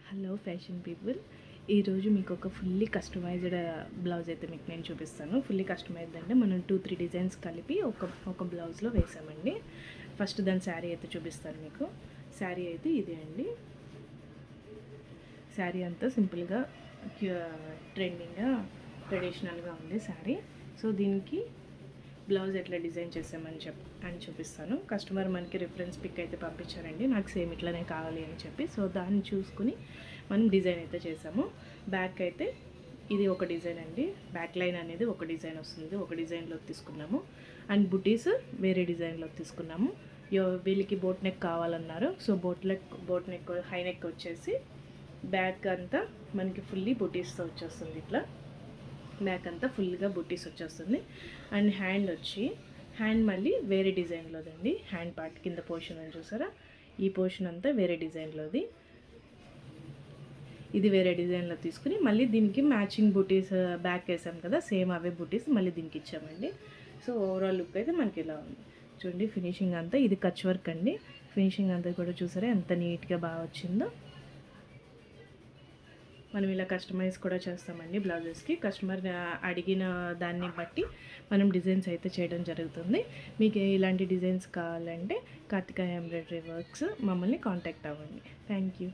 Hello fashion people, ఈరోజు మీకు ఒక ఫుల్లీ కస్టమైజ్డ్ బ్లౌజ్ అయితే మీకు నేను చూపిస్తాను. ఫుల్లీ కస్టమైజ్డ్ అంటే మనం 2-3 డిజైన్స్ కలిపి ఒక బ్లౌజ్లో వేసామండి. ఫస్ట్ దాని శారీ అయితే చూపిస్తాను మీకు. శారీ అయితే ఇదే అండి. శారీ అంతా సింపుల్గా ట్రెండింగ్గా ట్రెడిషనల్గా ఉంది శారీ. సో దీనికి బ్లౌజ్ ఎట్లా డిజైన్ చేసామని చూపిస్తాను. కస్టమర్ మనకి రిఫరెన్స్ పిక్ అయితే పంపించారండి, నాకు సేమ్ ఇట్లానే కావాలి అని చెప్పి. సో దాన్ని చూసుకుని మనం డిజైన్ అయితే చేసాము. బ్యాక్ అయితే ఇది ఒక డిజైన్ అండి. బ్యాక్ లైన్ అనేది ఒక డిజైన్ వస్తుంది, ఒక డిజైన్లో తీసుకున్నాము. అండ్ బుటీస్ వేరే డిజైన్లో తీసుకున్నాము. వీళ్ళకి బోట్ నెక్ కావాలన్నారు. So boat neck high neck వచ్చేసి బ్యాక్ అంతా మనకి ఫుల్లీ బుటీస్తో వచ్చేస్తుంది. ఇట్లా బ్యాక్ అంతా ఫుల్గా బుట్టీస్ వచ్చేస్తుంది. అండ్ హ్యాండ్ మళ్ళీ వేరే డిజైన్లోదండి. హ్యాండ్ పార్ట్ కింద పోర్షన్ అని చూసారా, ఈ పోర్షన్ అంతా వేరే డిజైన్లోది. ఇది వేరే డిజైన్లో తీసుకుని మళ్ళీ దీనికి మ్యాచింగ్ బుటీస్ బ్యాక్ వేసాం కదా, సేమ్ అవే బుటీస్ మళ్ళీ దీనికి ఇచ్చామండి. సో ఓవరాల్ లుక్ అయితే మనకి ఇలా ఉంది చూడండి. ఫినిషింగ్ అంతా ఇది కచ్ వర్క్ అండి. ఫినిషింగ్ అంతా కూడా చూసారా ఎంత నీట్గా బాగా వచ్చిందో. మనం ఇలా కస్టమైజ్ కూడా చేస్తామండి బ్లౌజెస్కి. కస్టమర్ అడిగిన దాన్ని బట్టి మనం డిజైన్స్ అయితే చేయడం జరుగుతుంది. మీకు ఇలాంటి డిజైన్స్ కావాలంటే కార్తిక ఎంబ్రాయిడరీ వర్క్స్ మమ్మల్ని కాంటాక్ట్ అవ్వండి. Thank you.